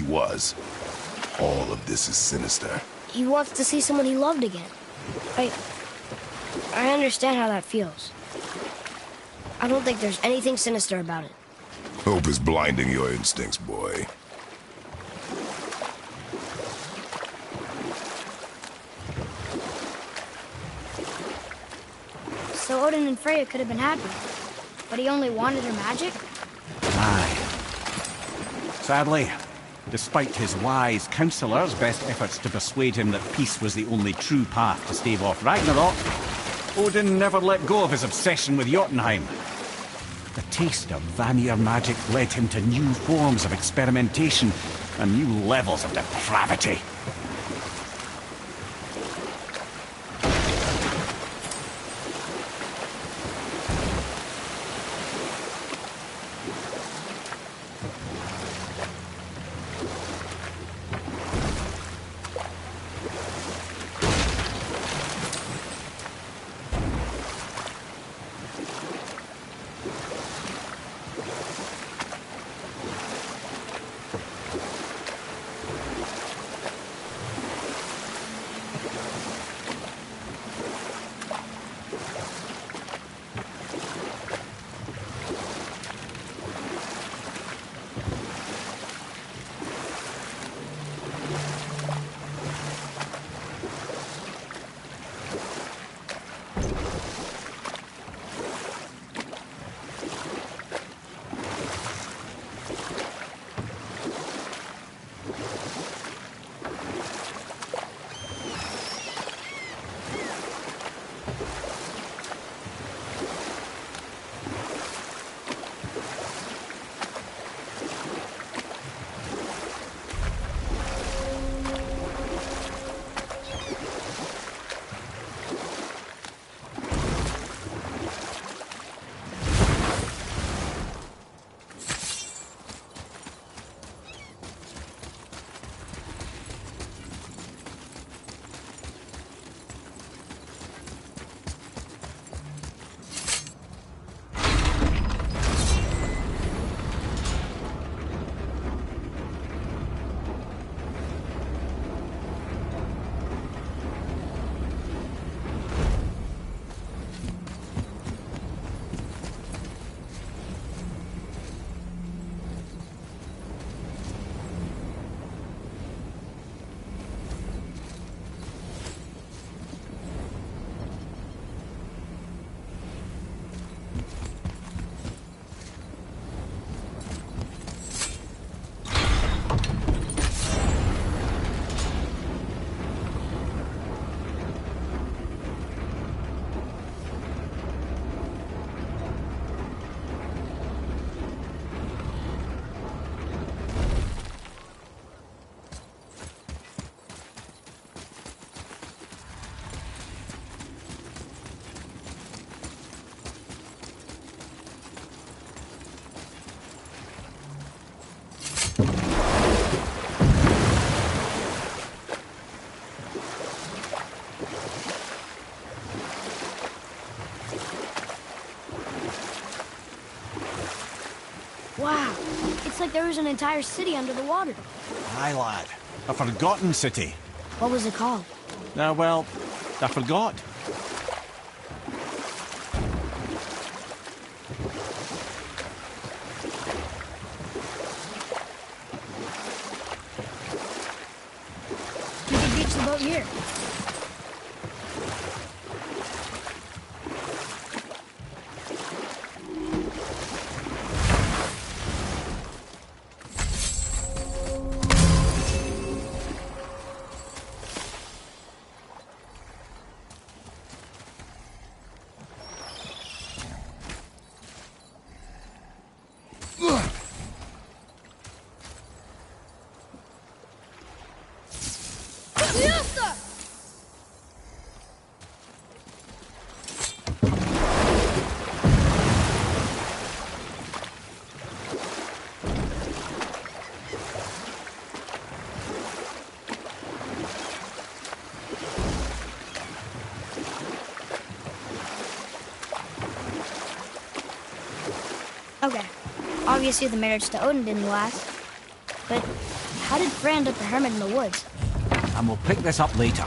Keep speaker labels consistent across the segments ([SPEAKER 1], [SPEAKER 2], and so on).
[SPEAKER 1] was. All of this is sinister.
[SPEAKER 2] He wants to see someone he loved again. I understand how that feels. I don't think there's anything sinister about it.
[SPEAKER 1] Hope is blinding your instincts, boy.
[SPEAKER 2] So Odin and Freya could have been happy, but he only wanted her magic?
[SPEAKER 3] Aye. Sadly, despite his wise counselors' best efforts to persuade him that peace was the only true path to stave off Ragnarok, Odin never let go of his obsession with Jotunheim. The taste of Vanir magic led him to new forms of experimentation and new levels of depravity.
[SPEAKER 2] Wow, it's like there was an entire city under the water.
[SPEAKER 3] Aye, lad. A forgotten city.
[SPEAKER 2] What was it called?
[SPEAKER 3] Well, I forgot.
[SPEAKER 2] We could beach the boat here. Okay, obviously the marriage to Odin didn't last, but How did Frey end up a hermit in the woods?
[SPEAKER 3] And we'll pick this up later.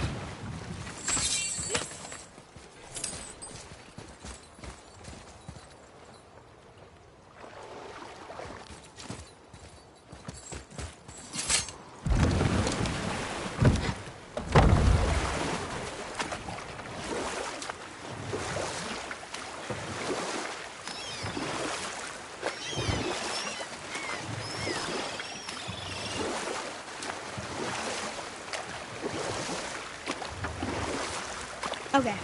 [SPEAKER 2] Okay,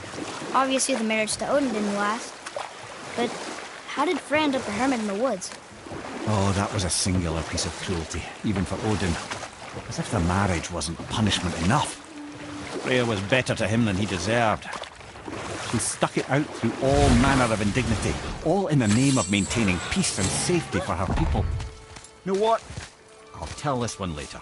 [SPEAKER 2] obviously the marriage to Odin didn't last. But how did Frey end up a hermit in the woods?
[SPEAKER 3] Oh, that was a singular piece of cruelty, even for Odin. As if the marriage wasn't punishment enough. Freya was better to him than he deserved. She stuck it out through all manner of indignity, all in the name of maintaining peace and safety for her people. You know what? I'll tell this one later.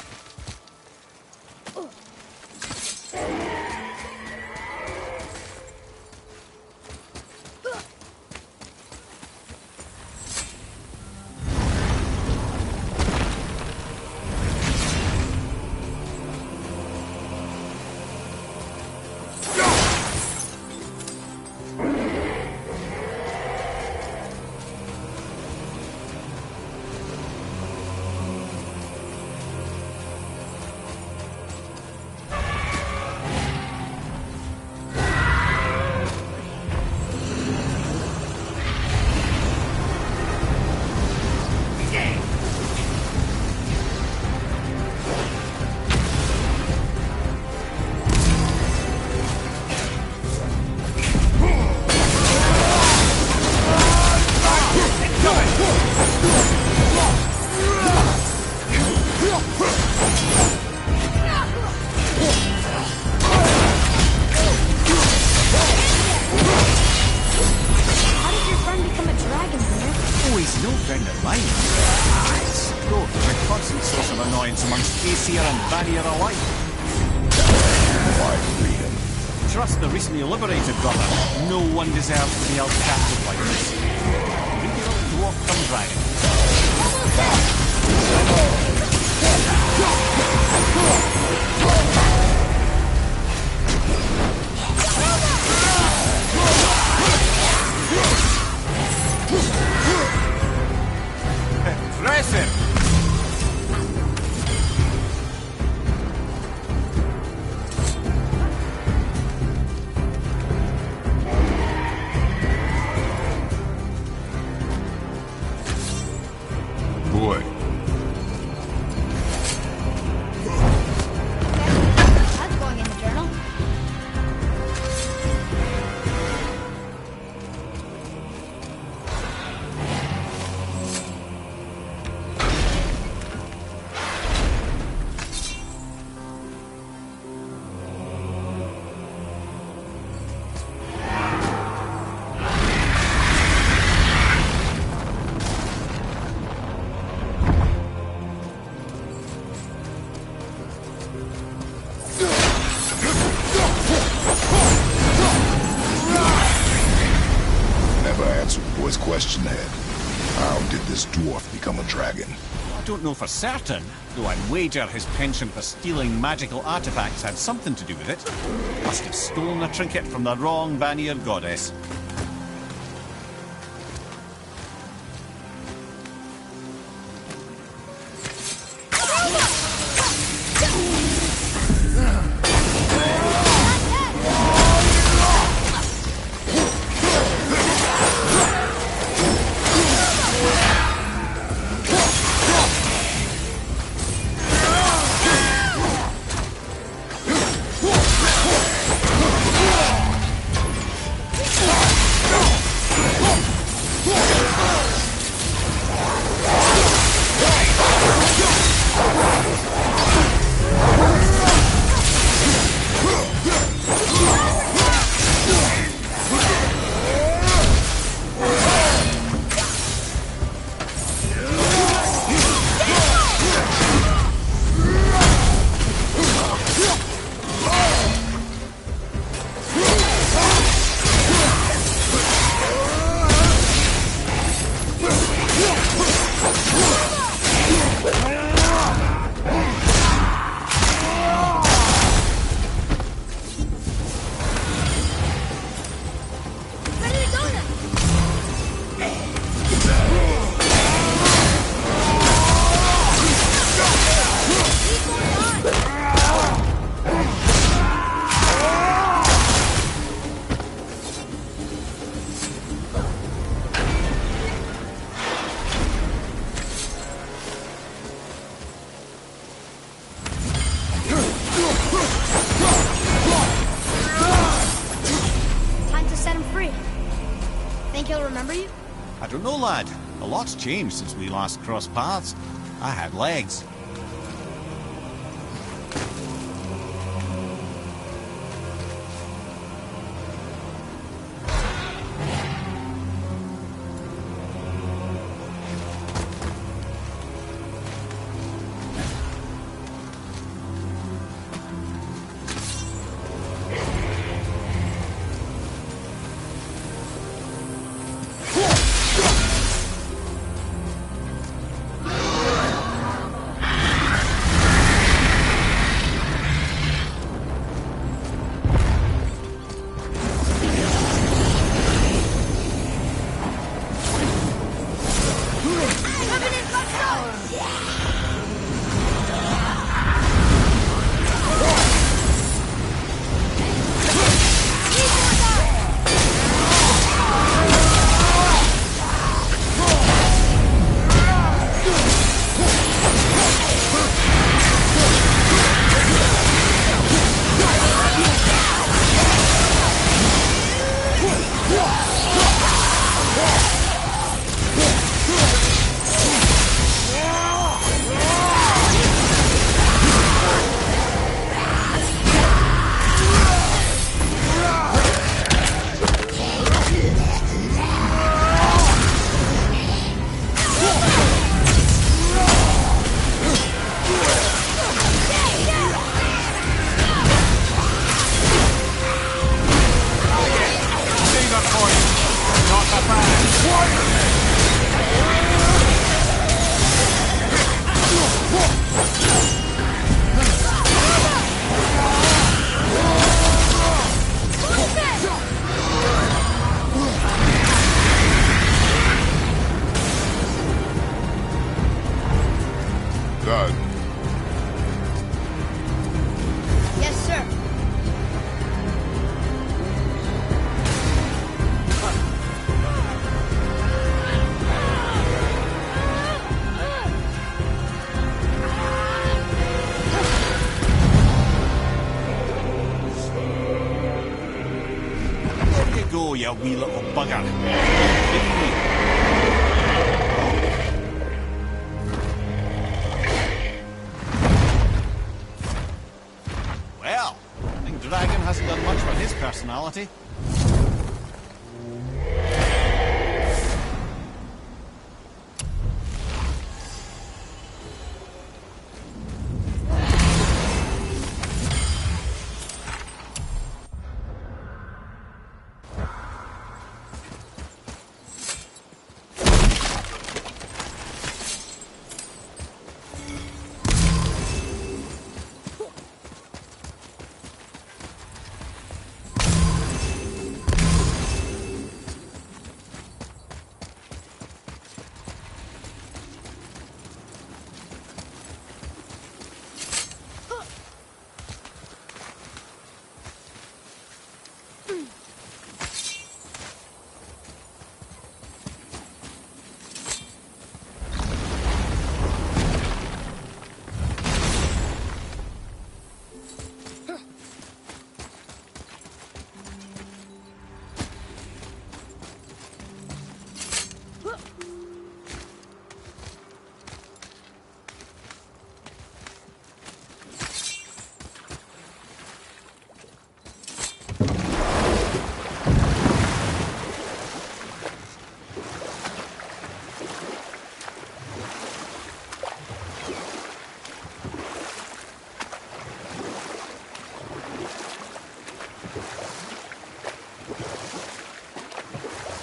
[SPEAKER 3] Trust the recently liberated brother. No one deserves to be held captive like this. Real dwarf come dragon. Impressive!
[SPEAKER 1] Boy.
[SPEAKER 2] That's going in the journal.
[SPEAKER 1] Question then. How did this dwarf become a dragon?
[SPEAKER 3] I don't know for certain, though I'd wager his penchant for stealing magical artifacts had something to do with it. Must have stolen a trinket from the wrong Vanir goddess.
[SPEAKER 2] Time to set him free. Think he'll remember you?
[SPEAKER 3] I don't know, lad. A lot's changed since we last crossed paths. I had legs.
[SPEAKER 1] Dad,
[SPEAKER 2] Yes, sir.
[SPEAKER 3] There you go, you wee little bugger. Well, I think Dragon hasn't done much for his personality.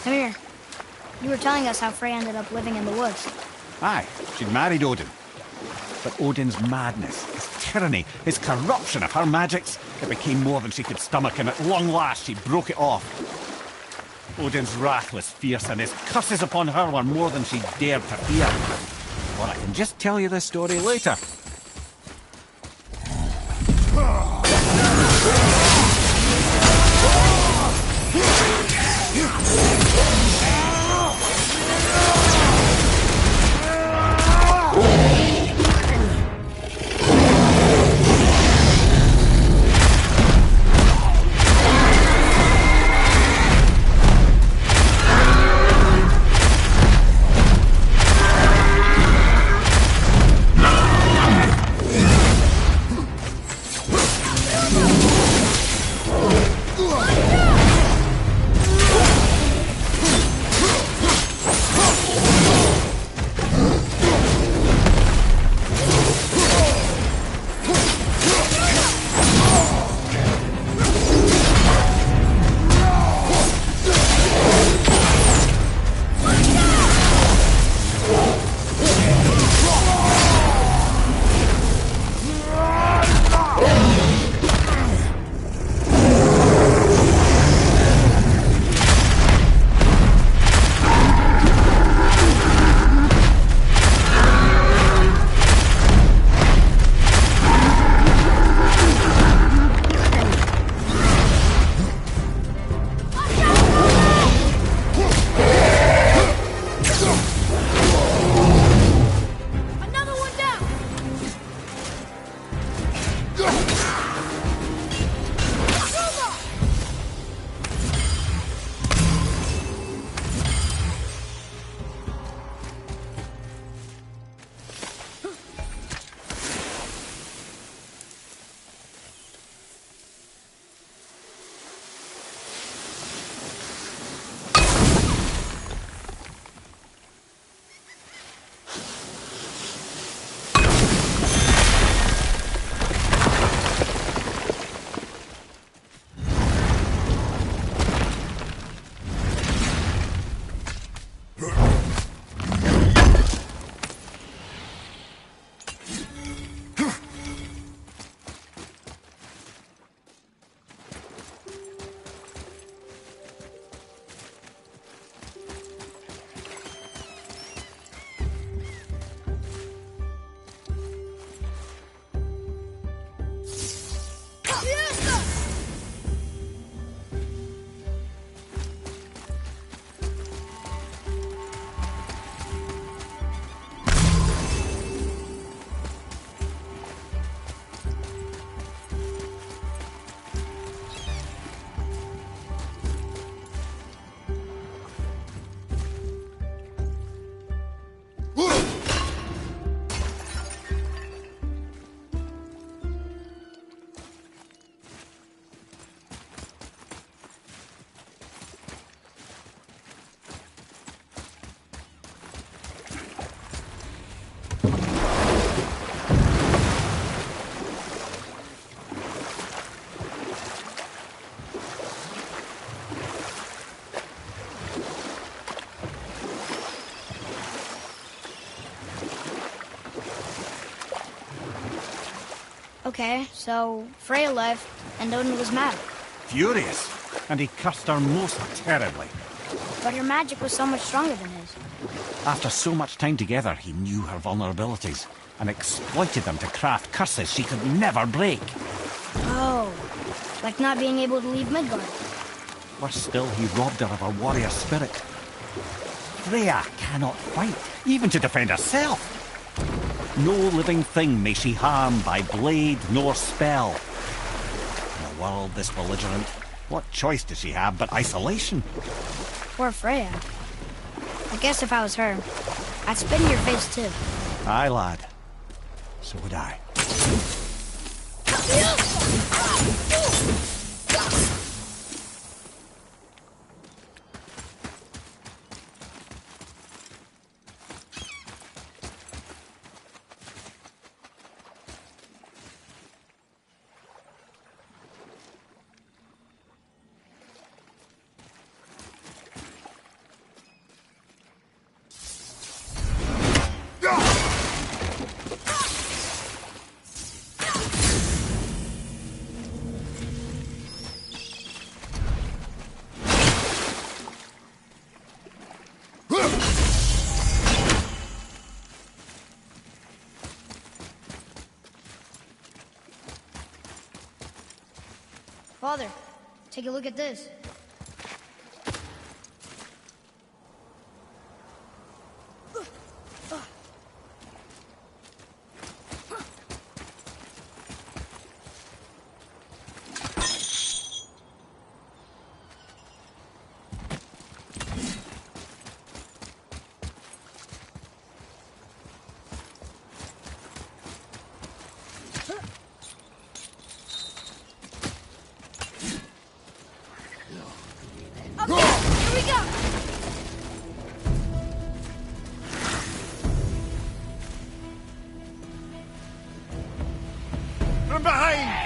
[SPEAKER 2] Come here. You were telling us how Frey ended up living in the woods.
[SPEAKER 3] Aye, she'd married Odin. But Odin's madness, his tyranny, his corruption of her magics, it became more than she could stomach, and at long last she broke it off. Odin's wrath was fierce, and his curses upon her were more than she dared to fear. Or I can just tell you this story later.
[SPEAKER 2] Okay, so Freya left, and Odin was mad.
[SPEAKER 3] Furious, and he cursed her most terribly.
[SPEAKER 2] But her magic was so much stronger than his.
[SPEAKER 3] After so much time together, he knew her vulnerabilities and exploited them to craft curses she could never break.
[SPEAKER 2] Oh, like not being able to leave Midgard.
[SPEAKER 3] Worse still, he robbed her of her warrior spirit. Freya cannot fight, even to defend herself. No living thing may she harm by blade nor spell. In a world this belligerent, what choice does she have but isolation?
[SPEAKER 2] Poor Freya. I guess if I was her, I'd spit in your face too.
[SPEAKER 3] Aye, lad. So would I.
[SPEAKER 2] Father, take a look at this.
[SPEAKER 3] From behind!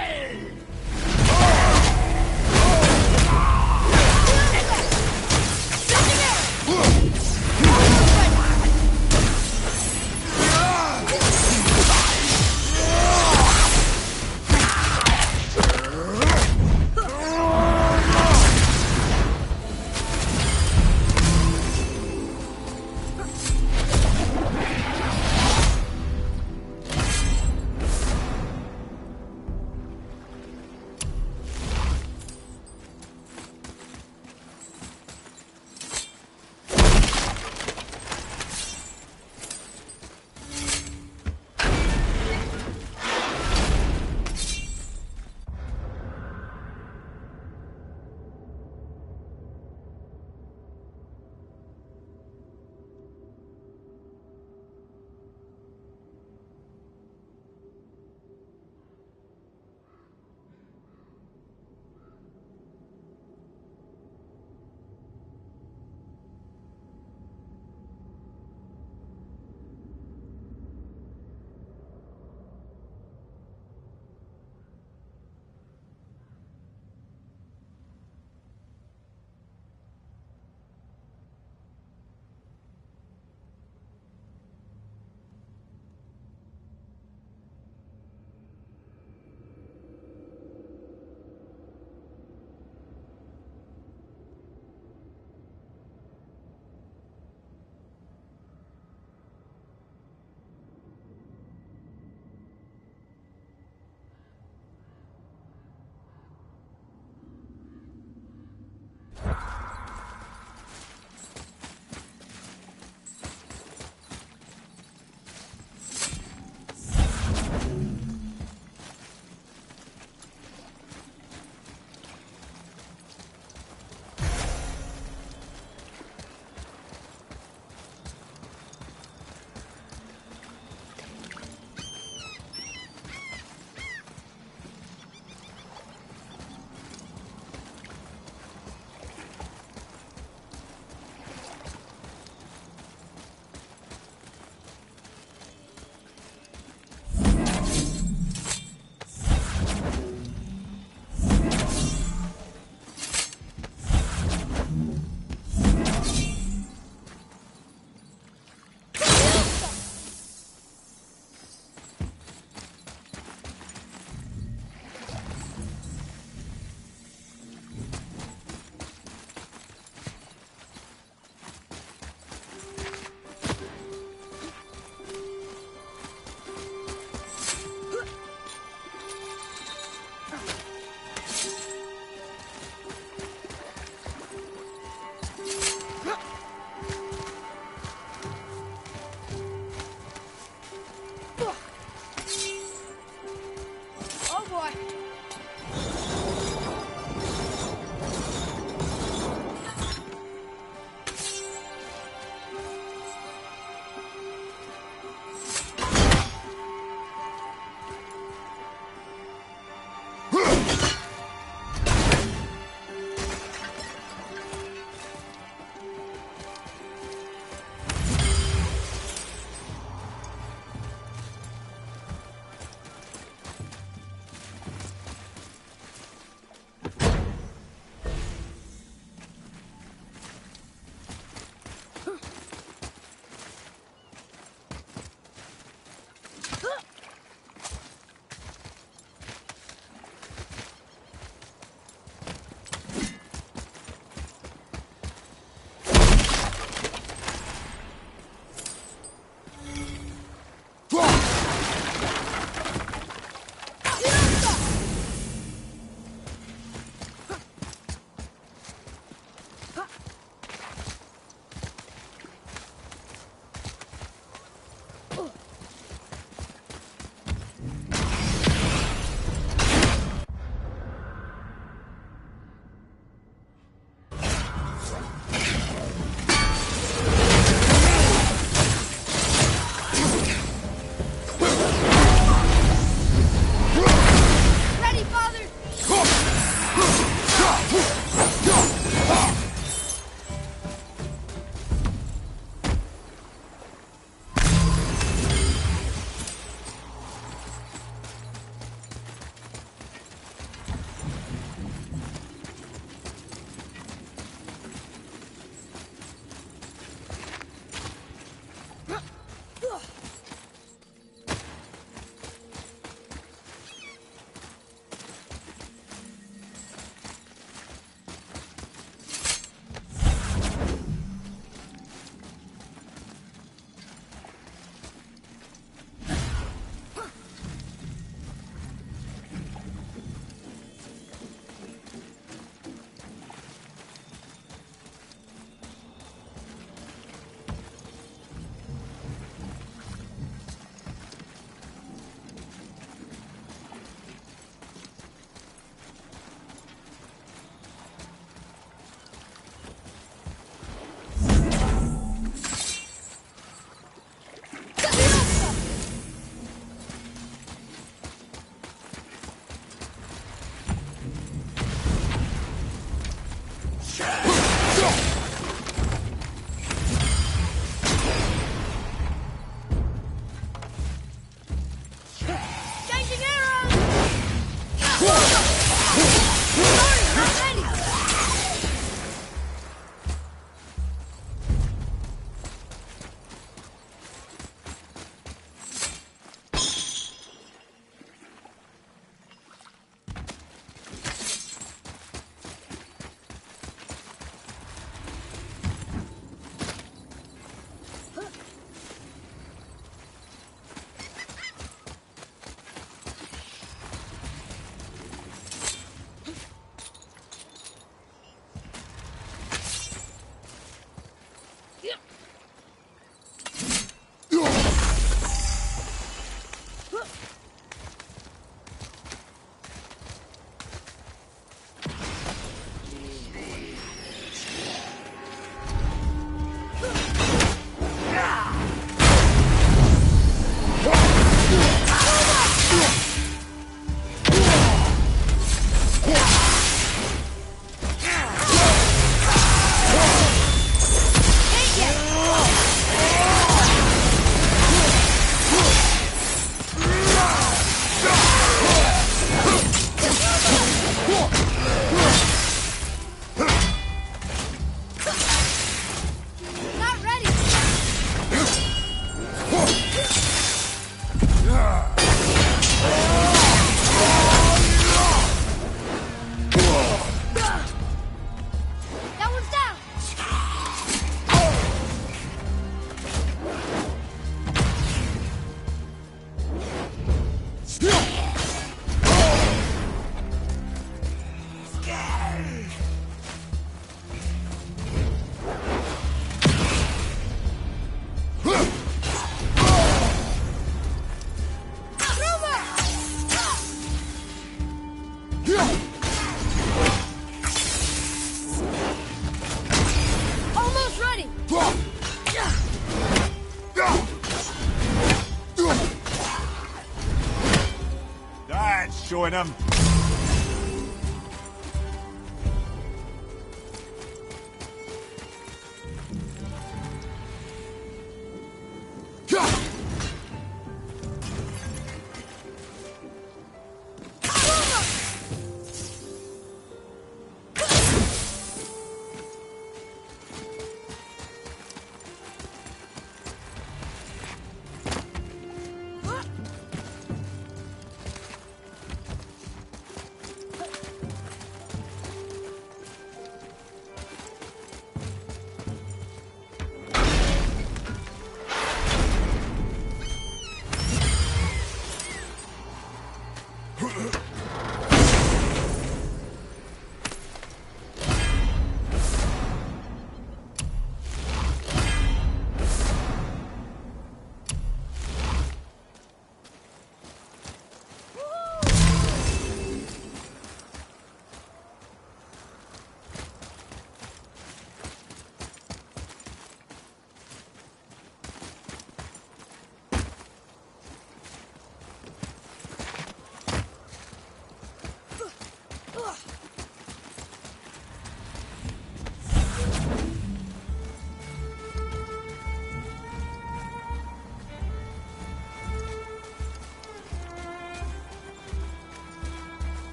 [SPEAKER 3] It's showing him.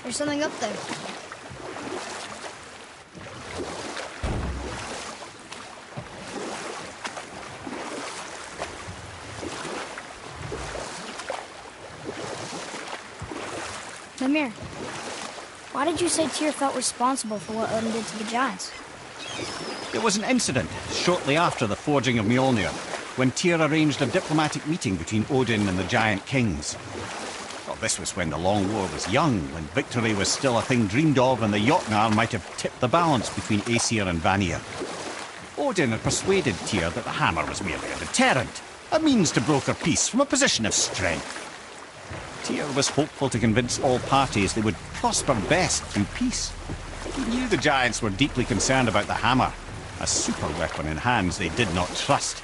[SPEAKER 2] There's something up there. Mimir, why did you say Tyr felt responsible for what Odin did to the giants?
[SPEAKER 3] There was an incident shortly after the forging of Mjolnir, when Tyr arranged a diplomatic meeting between Odin and the giant kings. Well, this was when the Long War was young, when victory was still a thing dreamed of, and the Jotnar might have tipped the balance between Aesir and Vanir. Odin had persuaded Tyr that the hammer was merely a deterrent, a means to broker peace from a position of strength. Tyr was hopeful to convince all parties they would prosper best through peace. He knew the giants were deeply concerned about the hammer, a super weapon in hands they did not trust.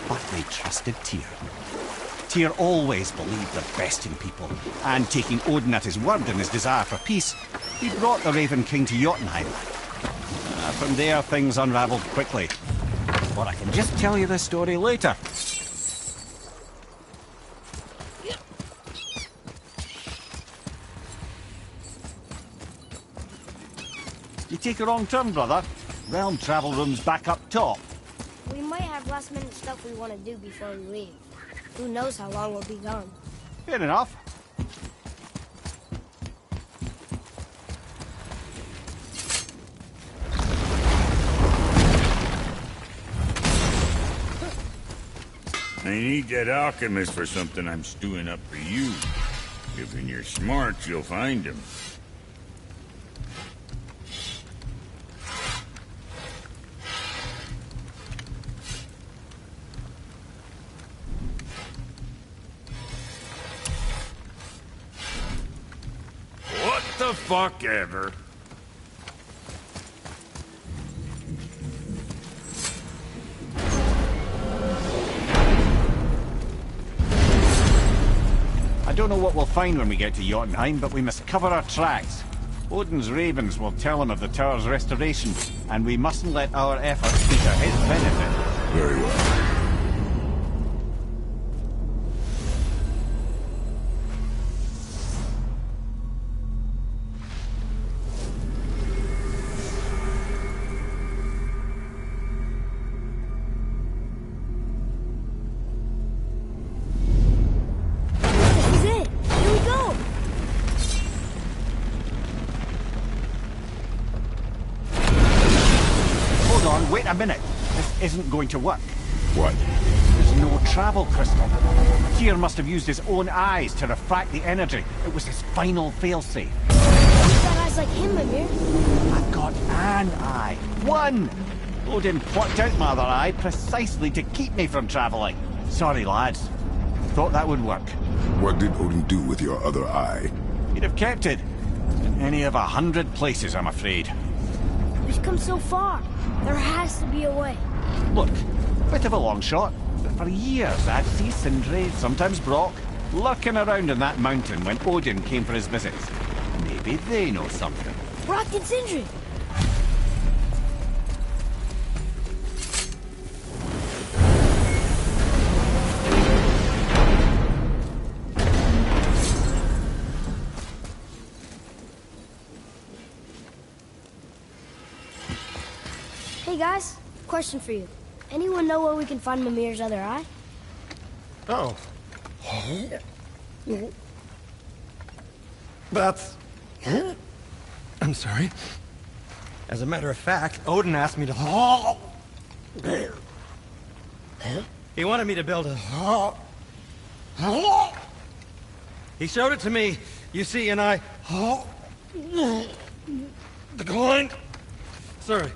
[SPEAKER 3] But they trusted Tyr. Tyr always believed the best in people, and taking Odin at his word in his desire for peace, he brought the Raven King to Jotunheim. From there, things unravelled quickly. But I can just tell you this story later. You take a wrong turn, brother. Realm travel room's back up top.
[SPEAKER 2] We might have last-minute stuff we want to do before we leave. Who knows how long we'll be gone.
[SPEAKER 3] Fair enough.
[SPEAKER 4] I need that alchemist for something I'm stewing up for you. If you're smart, you'll find him. What? the fuck ever.
[SPEAKER 3] I don't know what we'll find when we get to Jotunheim, but we must cover our tracks. Odin's ravens will tell him of the tower's restoration, and we mustn't let our efforts be to his benefit.
[SPEAKER 1] Very well.
[SPEAKER 2] This is it. Here we go.
[SPEAKER 3] Hold on, wait a minute. This isn't going to work.
[SPEAKER 1] What?
[SPEAKER 3] There's no travel crystal. Tyr must have used his own eyes to refract the energy. It was his final failsafe.
[SPEAKER 2] You've got eyes like him, Mimir.
[SPEAKER 3] I've got an eye. One! Odin plucked out my other eye precisely to keep me from travelling. Sorry, lads. Thought that would work.
[SPEAKER 1] What did Odin do with your other eye?
[SPEAKER 3] He'd have kept it. In any of 100 places, I'm afraid.
[SPEAKER 2] We've come so far. There has to be a way.
[SPEAKER 3] Look, bit of a long shot, but for years I'd see Sindri, sometimes Brock, lurking around in that mountain when Odin came for his visits. Maybe they know something.
[SPEAKER 2] Brock and Sindri. Hey guys, question for you. Anyone know where we can find Mimir's other eye?
[SPEAKER 5] Oh. That's... I'm sorry. As a matter of fact, Odin asked me to... He wanted me to build a... He showed it to me, you see, and I... declined. Sorry.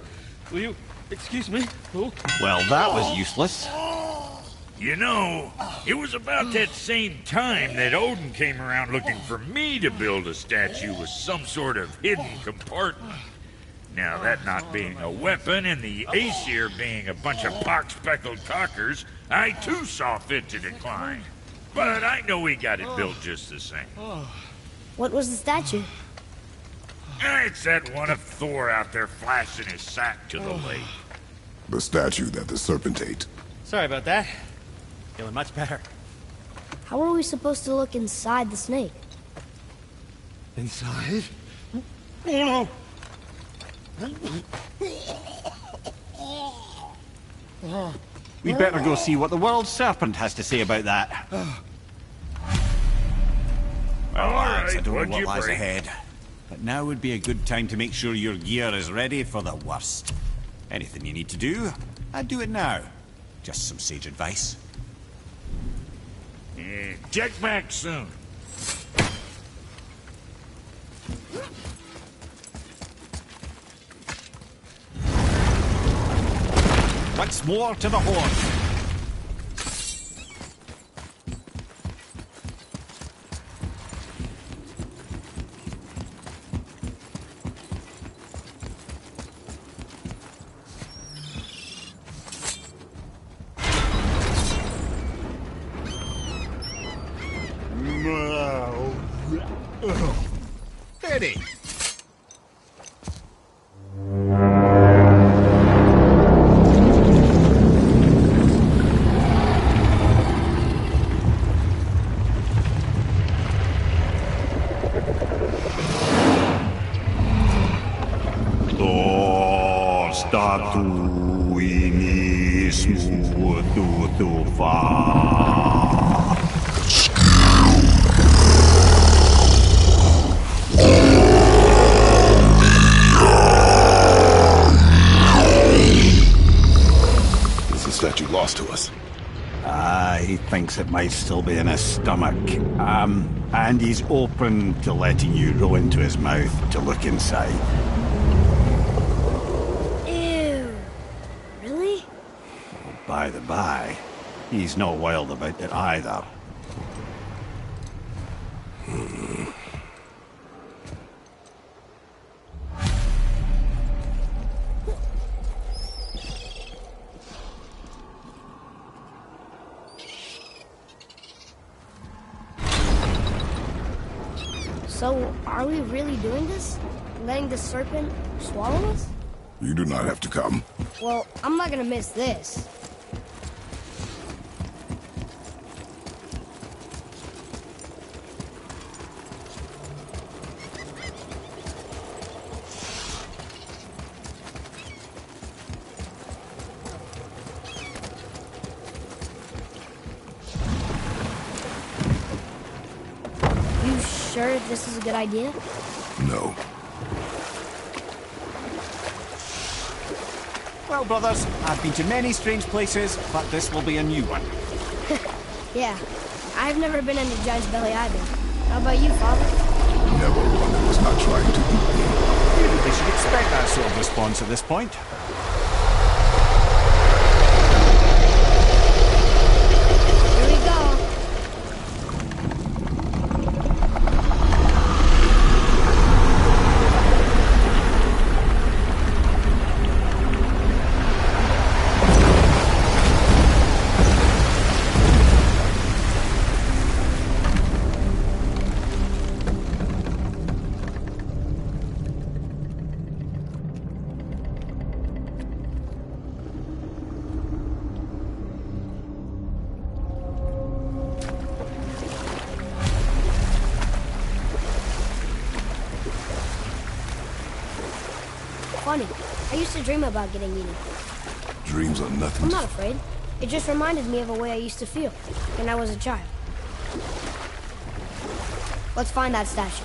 [SPEAKER 5] Will you excuse me? Oh.
[SPEAKER 3] Well, that was useless.
[SPEAKER 4] You know, it was about that same time that Odin came around looking for me to build a statue with some sort of hidden compartment. Now, that not being a weapon and the Aesir being a bunch of pock-speckled cockers, I too saw fit to decline. But I know he got it built just the same.
[SPEAKER 2] What was the statue?
[SPEAKER 4] It's that one of Thor out there flashing his sack to the lake.
[SPEAKER 1] The statue that the serpent ate.
[SPEAKER 5] Sorry about that. Feeling much better.
[SPEAKER 2] How are we supposed to look inside the snake?
[SPEAKER 5] Inside? Oh no!
[SPEAKER 3] We'd better go see what the world serpent has to say about that. Well, lads, I don't know
[SPEAKER 4] what'd
[SPEAKER 3] what
[SPEAKER 4] you
[SPEAKER 3] lies
[SPEAKER 4] bring?
[SPEAKER 3] ahead. But now would be a good time to make sure your gear is ready for the worst. Anything you need to do, I'd do it now. Just some sage advice.
[SPEAKER 4] Check back soon.
[SPEAKER 3] Once more to the horn. Ready.
[SPEAKER 1] Is the statue lost to us?
[SPEAKER 3] He thinks it might still be in his stomach. And he's open to letting you roll into his mouth to look inside.
[SPEAKER 2] Ew. Really?
[SPEAKER 3] By the by, he's not wild about it either.
[SPEAKER 2] So, are we really doing this? Letting the serpent swallow us?
[SPEAKER 1] You do not have to come.
[SPEAKER 2] Well, I'm not gonna miss this. You sure this is a good idea?
[SPEAKER 1] No.
[SPEAKER 3] Well, brothers, I've been to many strange places, but this will be a new one.
[SPEAKER 2] Yeah. I've never been in the giant's belly either. How about you, Father?
[SPEAKER 1] Never one that was not trying to eat me.
[SPEAKER 3] Maybe we should expect that sort of response at this point.
[SPEAKER 2] Here we go. Funny. I used to dream about getting eaten.
[SPEAKER 1] Dreams are nothing
[SPEAKER 2] I'm
[SPEAKER 1] to...
[SPEAKER 2] not afraid. It just reminded me of a way I used to feel when I was a child. Let's find that statue.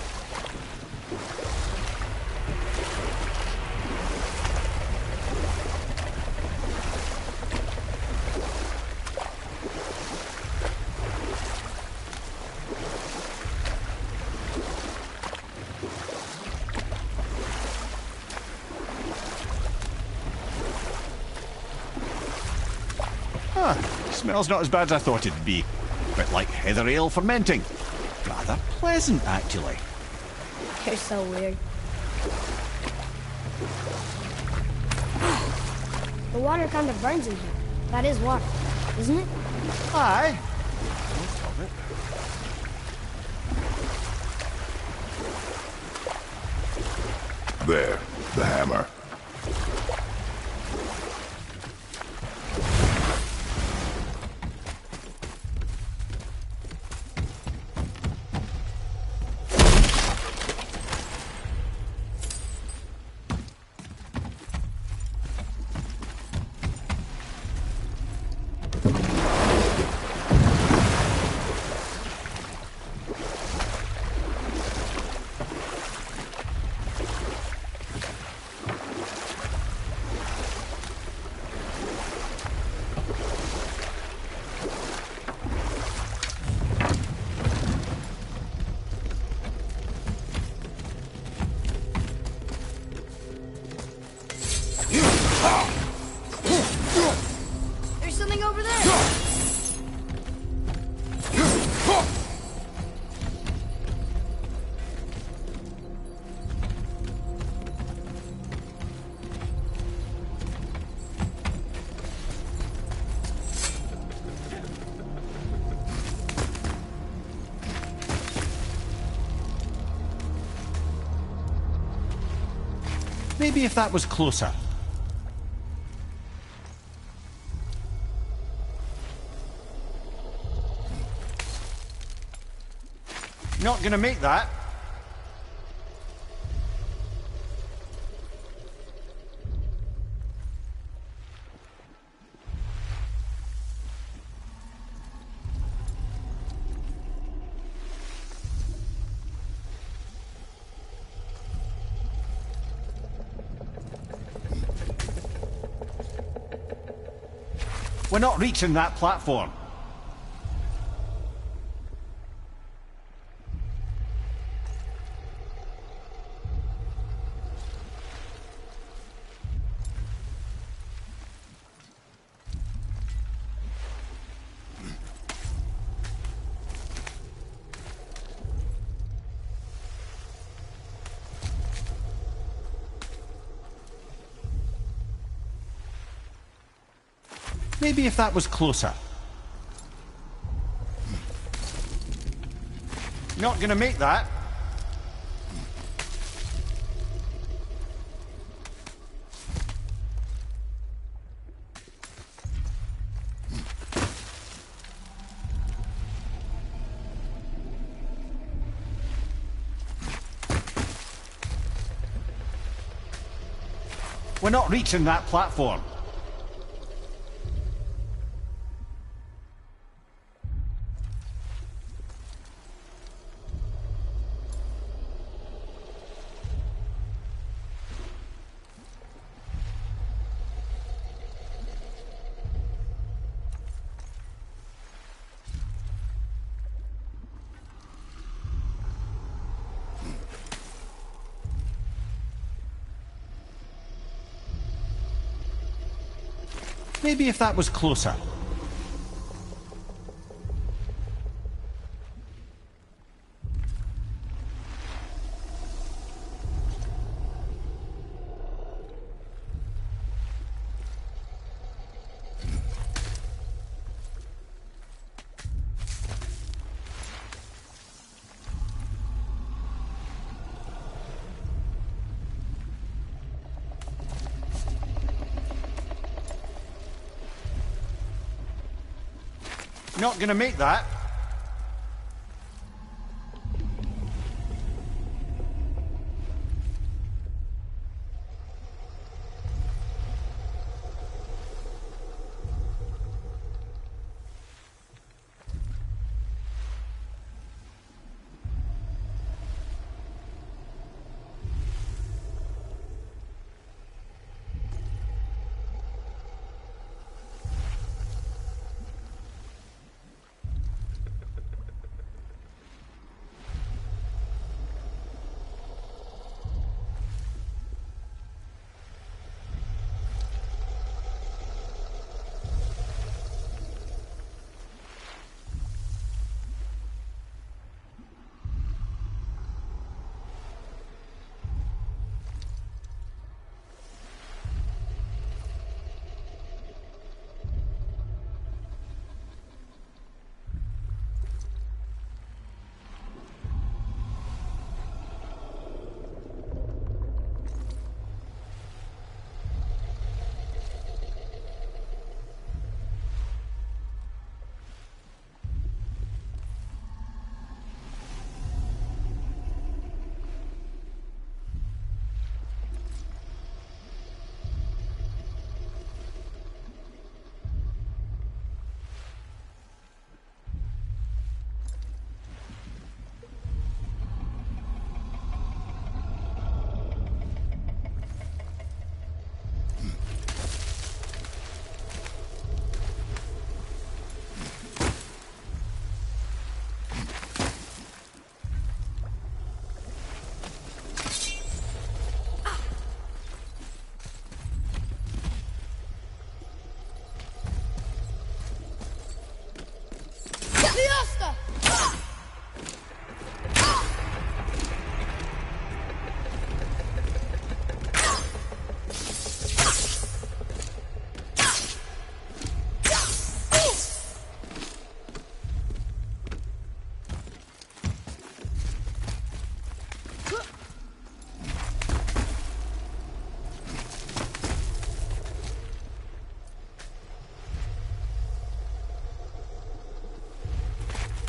[SPEAKER 3] Smells not as bad as I thought it'd be. Bit like heather ale fermenting. Rather pleasant, actually.
[SPEAKER 2] You're so weird. The water kind of burns in here. That is water, isn't it?
[SPEAKER 3] Aye.
[SPEAKER 1] There, the hammer.
[SPEAKER 2] There's something over there.
[SPEAKER 3] Maybe if that was closer. Not gonna make that. We're not reaching that platform. Maybe if that was closer. Not gonna make that. We're not reaching that platform. Maybe if that was closer. Not gonna make that.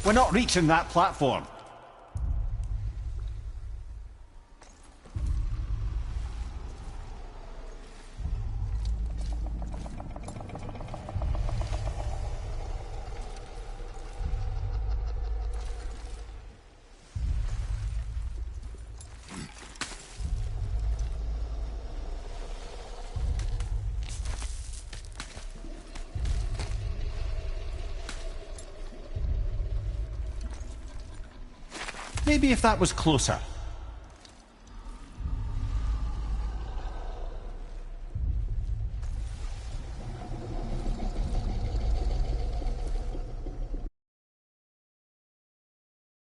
[SPEAKER 3] We're not reaching that platform. Maybe if that was closer.